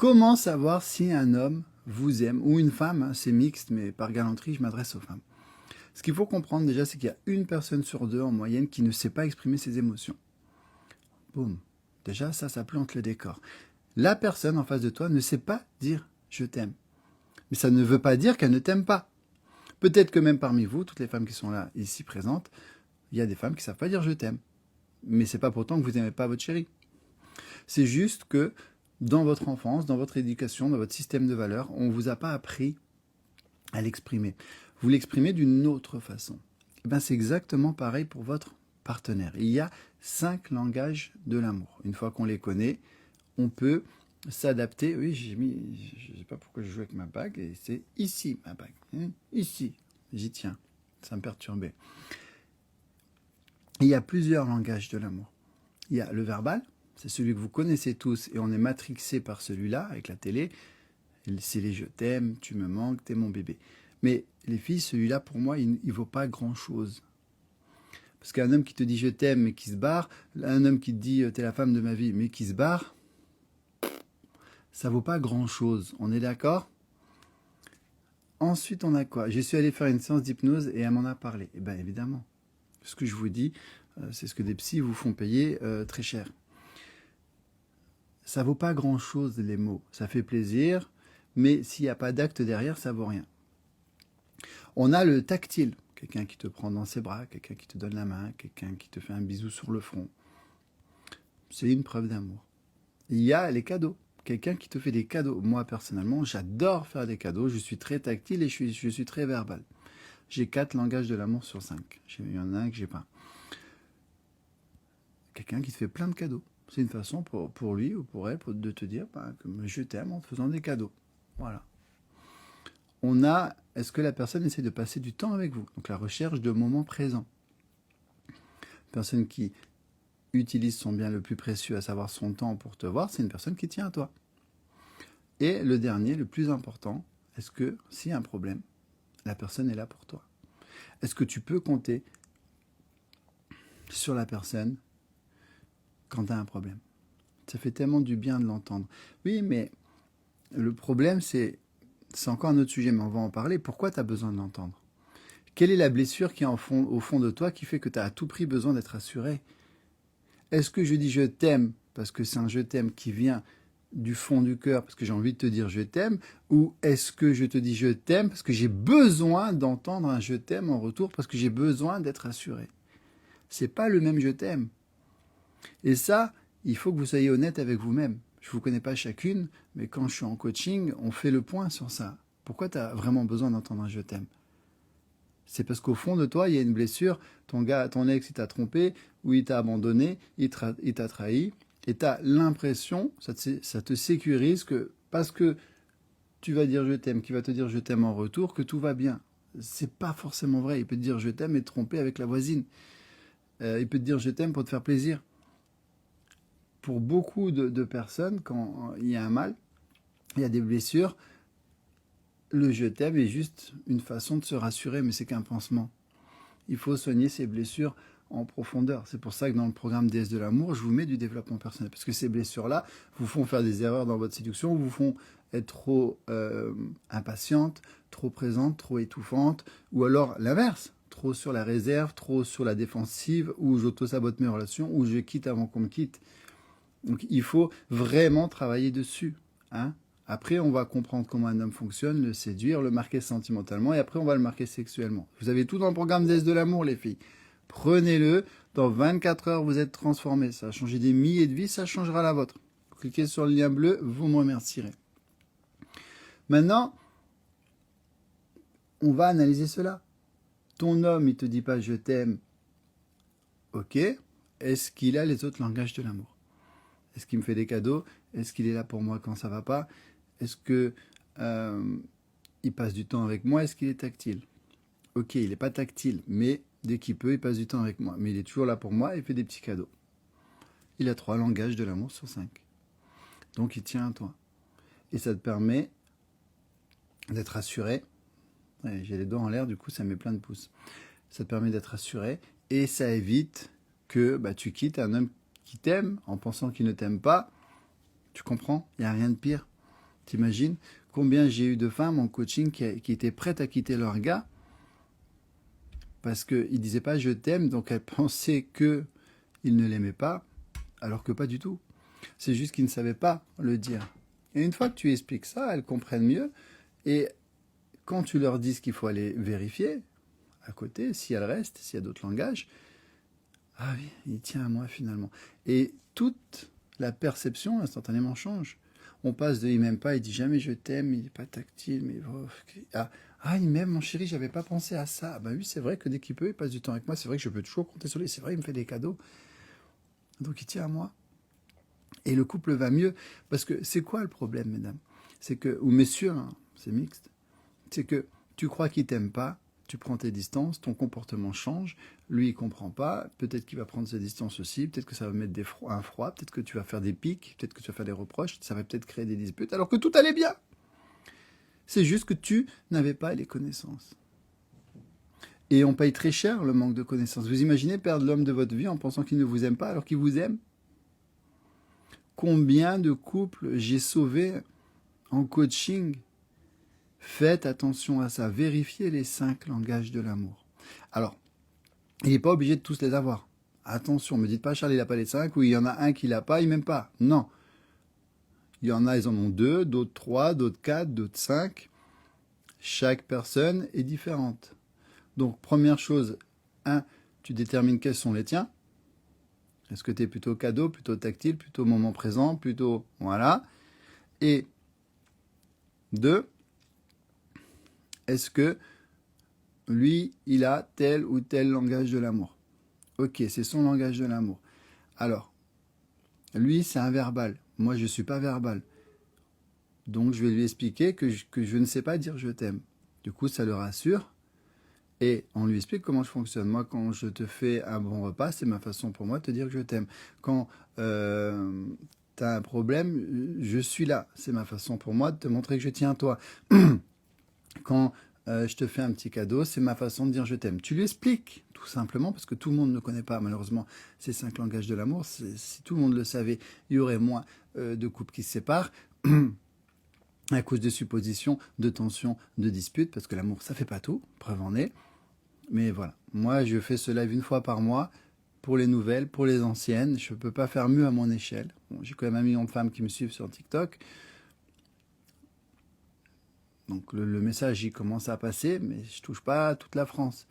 Comment savoir si un homme vous aime, ou une femme, hein, c'est mixte, mais par galanterie, je m'adresse aux femmes. Ce qu'il faut comprendre déjà, c'est qu'il y a une personne sur deux en moyenne qui ne sait pas exprimer ses émotions. Boum. Déjà, ça plante le décor. La personne en face de toi ne sait pas dire « je t'aime ». Mais ça ne veut pas dire qu'elle ne t'aime pas. Peut-être que même parmi vous, toutes les femmes qui sont là, ici présentes, il y a des femmes qui ne savent pas dire « je t'aime ». Mais c'est pas pourtant que vous n'aimez pas votre chérie. C'est juste que dans votre enfance, dans votre éducation, dans votre système de valeurs, on ne vous a pas appris à l'exprimer. Vous l'exprimez d'une autre façon. Et ben, c'est exactement pareil pour votre partenaire. Il y a 5 langages de l'amour. Une fois qu'on les connaît, on peut s'adapter. Oui, je ne sais pas pourquoi je joue avec ma bague, et c'est ici ma bague. Ici, j'y tiens. Ça me perturbait. Il y a plusieurs langages de l'amour. Il y a le verbal, c'est celui que vous connaissez tous, et on est matrixé par celui-là, avec la télé. C'est les « je t'aime »,« tu me manques »,« t'es mon bébé ». Mais les filles, celui-là, pour moi, il ne vaut pas grand-chose. Parce qu'un homme qui te dit « je t'aime » mais qui se barre, un homme qui te dit « t'es la femme de ma vie » mais qui se barre, ça vaut pas grand-chose. On est d'accord? Ensuite, on a quoi? Je suis allé faire une séance d'hypnose et elle m'en a parlé. Eh bien, évidemment. Ce que je vous dis, c'est ce que des psys vous font payer très cher. Ça vaut pas grand-chose, les mots. Ça fait plaisir, mais s'il n'y a pas d'acte derrière, ça vaut rien. On a le tactile. Quelqu'un qui te prend dans ses bras, quelqu'un qui te donne la main, quelqu'un qui te fait un bisou sur le front. C'est une preuve d'amour. Il y a les cadeaux. Quelqu'un qui te fait des cadeaux. Moi, personnellement, j'adore faire des cadeaux. Je suis très tactile et je suis très verbal. J'ai 4 langages de l'amour sur 5. Il y en a un que j'ai pas. Quelqu'un qui te fait plein de cadeaux. C'est une façon pour lui ou pour elle de te dire que je t'aime en te faisant des cadeaux. Voilà. On a, est-ce que la personne essaie de passer du temps avec vous? Donc la recherche de moments présents. Personne qui utilise son bien le plus précieux, à savoir son temps pour te voir, c'est une personne qui tient à toi. Et le dernier, le plus important, est-ce que s'il y a un problème, la personne est là pour toi? Est-ce que tu peux compter sur la personne quand tu as un problème? Ça fait tellement du bien de l'entendre. Oui, mais le problème, c'est encore un autre sujet, mais on va en parler. Pourquoi tu as besoin de l'entendre? Quelle est la blessure qui est au fond de toi qui fait que tu as à tout prix besoin d'être assuré? Est-ce que je dis je t'aime parce que c'est un je t'aime qui vient du fond du cœur parce que j'ai envie de te dire je t'aime, ou est-ce que je te dis je t'aime parce que j'ai besoin d'entendre un je t'aime en retour parce que j'ai besoin d'être assuré? C'est pas le même je t'aime. Et ça, il faut que vous soyez honnête avec vous-même. Je ne vous connais pas chacune, mais quand je suis en coaching, on fait le point sur ça. Pourquoi tu as vraiment besoin d'entendre un je t'aime? C'est parce qu'au fond de toi, il y a une blessure. Ton ex, il t'a trompé, ou il t'a abandonné, il t'a trahi, et tu as l'impression, ça te sécurise que parce que tu vas dire je t'aime, qu'il va te dire je t'aime en retour, que tout va bien. C'est pas forcément vrai. Il peut te dire je t'aime et te tromper avec la voisine. Il peut te dire je t'aime pour te faire plaisir. Pour beaucoup de personnes, quand il y a un mal, il y a des blessures, le je t'aime est juste une façon de se rassurer, mais c'est qu'un pansement. Il faut soigner ces blessures en profondeur. C'est pour ça que dans le programme DS de l'amour, je vous mets du développement personnel. Parce que ces blessures-là vous font faire des erreurs dans votre séduction, vous font être trop impatiente, trop présente, trop étouffante, ou alors l'inverse, trop sur la réserve, trop sur la défensive, ou j'auto-sabote mes relations, ou je quitte avant qu'on me quitte. Donc il faut vraiment travailler dessus. Hein. Après, on va comprendre comment un homme fonctionne, le séduire, le marquer sentimentalement, et après, on va le marquer sexuellement. Vous avez tout dans le programme DS de l'amour, les filles. Prenez-le. Dans 24 heures, vous êtes transformés. Ça a changé des milliers de vies, ça changera la vôtre. Cliquez sur le lien bleu, vous me remercierez. Maintenant, on va analyser cela. Ton homme, il te dit pas « je t'aime ». Ok. Est-ce qu'il a les autres langages de l'amour? Est-ce qu'il me fait des cadeaux? Est-ce qu'il est là pour moi quand ça va pas? Est-ce que il passe du temps avec moi? Est-ce qu'il est tactile? Ok, il n'est pas tactile, mais dès qu'il peut, il passe du temps avec moi. Mais il est toujours là pour moi et il fait des petits cadeaux. Il a 3 langages de l'amour sur 5. Donc il tient à toi. Et ça te permet d'être assuré. Ouais, j'ai les doigts en l'air, du coup ça met plein de pouces. Ça te permet d'être assuré et ça évite que tu quittes un homme qui t'aime en pensant qu'il ne t'aime pas. Tu comprends? Il n'y a rien de pire. T'imagines combien j'ai eu de femmes en coaching qui étaient prêtes à quitter leur gars parce qu'il ne disait pas je t'aime, donc elles pensaient qu'il ne l'aimait pas, alors que pas du tout. C'est juste qu'ils ne savaient pas le dire. Et une fois que tu expliques ça, elles comprennent mieux. Et quand tu leur dis qu'il faut aller vérifier, à côté, si elles restent, s'il y a d'autres langages, ah oui, il tient à moi finalement. Et toute la perception instantanément change. On passe de il m'aime pas, il dit jamais je t'aime, il n'est pas tactile, mais il m'aime mon chéri, j'avais pas pensé à ça. Ben oui, c'est vrai que dès qu'il peut, il passe du temps avec moi, c'est vrai que je peux toujours compter sur lui, c'est vrai, il me fait des cadeaux. Donc il tient à moi. Et le couple va mieux. Parce que c'est quoi le problème, mesdames? C'est que, ou messieurs, hein, c'est mixte, c'est que tu crois qu'il t'aime pas, tu prends tes distances, ton comportement change, lui il comprend pas, peut-être qu'il va prendre ses distances aussi, peut-être que ça va mettre un froid, peut-être que tu vas faire des pics, peut-être que tu vas faire des reproches, ça va peut-être créer des disputes, alors que tout allait bien. C'est juste que tu n'avais pas les connaissances. Et on paye très cher le manque de connaissances. Vous imaginez perdre l'homme de votre vie en pensant qu'il ne vous aime pas alors qu'il vous aime? Combien de couples j'ai sauvés en coaching? Faites attention à ça. Vérifiez les 5 langages de l'amour. Alors, il n'est pas obligé de tous les avoir. Attention, ne me dites pas Charles, il n'a pas les 5, ou il y en a un qui l'a pas, il m'aime pas. Non. Il y en a, ils en ont 2, d'autres 3, d'autres 4, d'autres 5. Chaque personne est différente. Donc, première chose, 1, tu détermines quels sont les tiens. Est-ce que tu es plutôt cadeau, plutôt tactile, plutôt moment présent, plutôt... Voilà. Et 2, est-ce que lui, il a tel ou tel langage de l'amour? Ok, c'est son langage de l'amour. Alors, lui, c'est un verbal. Moi, je ne suis pas verbal. Donc, je vais lui expliquer que je ne sais pas dire je t'aime. Du coup, ça le rassure. Et on lui explique comment je fonctionne. Moi, quand je te fais un bon repas, c'est ma façon pour moi de te dire que je t'aime. Quand tu as un problème, je suis là. C'est ma façon pour moi de te montrer que je tiens à toi. Quand je te fais un petit cadeau, c'est ma façon de dire je t'aime. Tu lui expliques, tout simplement, parce que tout le monde ne connaît pas, malheureusement, ces 5 langages de l'amour. Si tout le monde le savait, il y aurait moins de couples qui se séparent. À cause de suppositions, de tensions, de disputes, parce que l'amour, ça fait pas tout, preuve en est. Mais voilà, moi je fais ce live une fois par mois, pour les nouvelles, pour les anciennes. Je ne peux pas faire mieux à mon échelle. Bon, j'ai quand même 1 million de femmes qui me suivent sur TikTok. Donc le message, il commence à passer, mais je ne touche pas toute la France.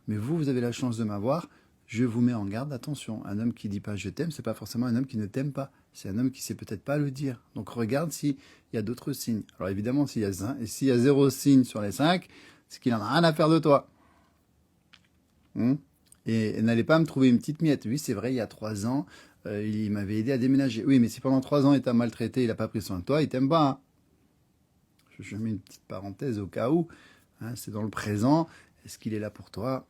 Mais vous avez la chance de m'avoir. Je vous mets en garde, attention. Un homme qui ne dit pas je t'aime, c'est pas forcément un homme qui ne t'aime pas. C'est un homme qui ne sait peut-être pas le dire. Donc regarde s'il y a d'autres signes. Alors évidemment, s'il y a 0 signe sur les 5, c'est qu'il n'en a rien à faire de toi. Et n'allez pas me trouver une petite miette. Oui, c'est vrai, il y a 3 ans, il m'avait aidé à déménager. Oui, mais si pendant 3 ans il t'a maltraité, il n'a pas pris soin de toi, il t'aime pas. Hein. Je mets une petite parenthèse au cas où. Hein, c'est dans le présent. Est-ce qu'il est là pour toi?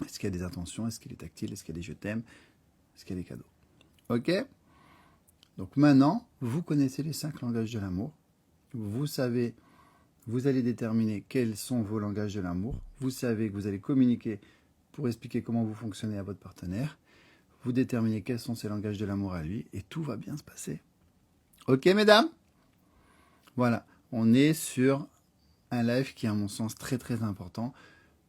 Est-ce qu'il y a des intentions? Est-ce qu'il est tactile? Est-ce qu'il y a des je t'aime? Est-ce qu'il y a des cadeaux? Ok? Donc maintenant, vous connaissez les 5 langages de l'amour. Vous savez, vous allez déterminer quels sont vos langages de l'amour. Vous savez que vous allez communiquer pour expliquer comment vous fonctionnez à votre partenaire. Vous déterminez quels sont ses langages de l'amour à lui et tout va bien se passer. Ok, mesdames? Voilà, on est sur un live qui est à mon sens très très important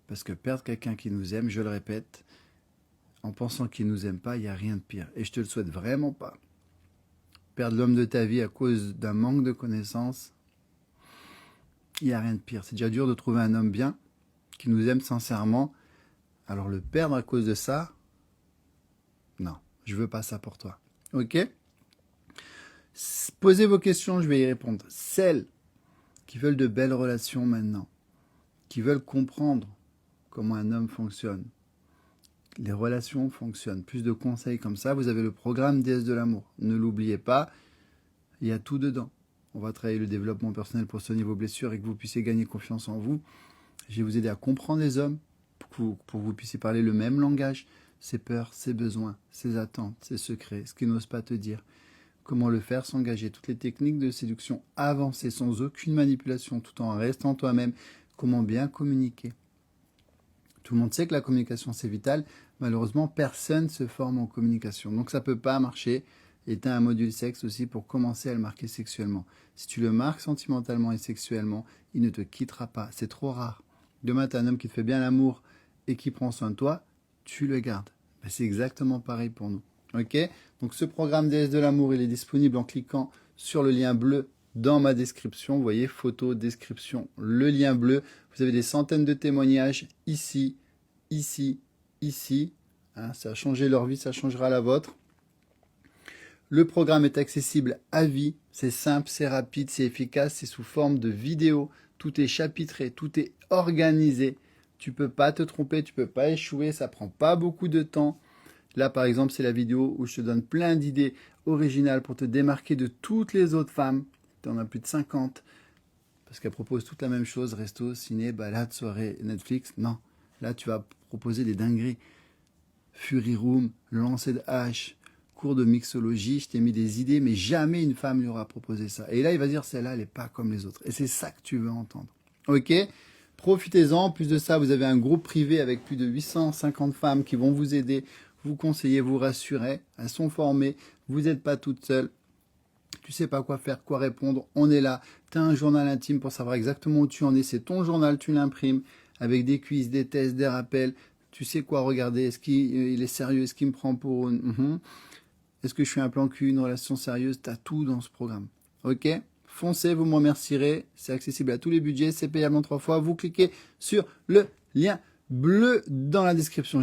parce que perdre quelqu'un qui nous aime, je le répète, en pensant qu'il ne nous aime pas, il n'y a rien de pire. Et je te le souhaite vraiment pas. Perdre l'homme de ta vie à cause d'un manque de connaissances, il n'y a rien de pire. C'est déjà dur de trouver un homme bien, qui nous aime sincèrement. Alors le perdre à cause de ça, non, je veux pas ça pour toi. Ok? Posez vos questions, je vais y répondre. Celles qui veulent de belles relations maintenant, qui veulent comprendre comment un homme fonctionne, les relations fonctionnent, plus de conseils comme ça, vous avez le programme déesse de l'amour. Ne l'oubliez pas, il y a tout dedans. On va travailler le développement personnel pour soigner vos blessures et que vous puissiez gagner confiance en vous. Je vais vous aider à comprendre les hommes pour que vous puissiez parler le même langage, ses peurs, ses besoins, ses attentes, ses secrets, ce qu'ils n'osent pas te dire. Comment le faire s'engager, toutes les techniques de séduction avancées sans aucune manipulation tout en restant toi-même. Comment bien communiquer. Tout le monde sait que la communication c'est vital. Malheureusement, personne ne se forme en communication. Donc ça ne peut pas marcher. Et tu as un module sexe aussi pour commencer à le marquer sexuellement. Si tu le marques sentimentalement et sexuellement, il ne te quittera pas. C'est trop rare. Demain, tu as un homme qui te fait bien l'amour et qui prend soin de toi, tu le gardes. Ben, c'est exactement pareil pour nous. Ok? Donc ce programme déesse de l'amour, il est disponible en cliquant sur le lien bleu dans ma description. Vous voyez, photo, description, le lien bleu. Vous avez des centaines de témoignages ici, ici, ici. Hein, ça a changé leur vie, ça changera la vôtre. Le programme est accessible à vie, c'est simple, c'est rapide, c'est efficace, c'est sous forme de vidéo, tout est chapitré, tout est organisé. Tu peux pas te tromper, tu peux pas échouer, ça prend pas beaucoup de temps. Là, par exemple, c'est la vidéo où je te donne plein d'idées originales pour te démarquer de toutes les autres femmes. Tu en as plus de 50, parce qu'elles proposent toute la même chose, resto, ciné, balade, soirée, Netflix. Non, là, tu vas proposer des dingueries. Fury Room, lancer de hache, cours de mixologie, je t'ai mis des idées, mais jamais une femme lui aura proposé ça. Et là, il va dire, celle-là, elle n'est pas comme les autres. Et c'est ça que tu veux entendre. Ok? Profitez-en. En plus de ça, vous avez un groupe privé avec plus de 850 femmes qui vont vous aider, vous conseiller, vous rassurer. Elles sont formées. Vous n'êtes pas toutes seules. Tu sais pas quoi faire, quoi répondre. On est là. Tu as un journal intime pour savoir exactement où tu en es. C'est ton journal, tu l'imprimes avec des quiz, des tests, des rappels. Tu sais quoi regarder. Est-ce qu'il est sérieux? Est-ce qu'il me prend pour Est-ce que je suis un plan cul, une relation sérieuse? Tu as tout dans ce programme. Ok? Foncez, vous me remercierez. C'est accessible à tous les budgets. C'est payable en 3 fois. Vous cliquez sur le lien bleu dans la description.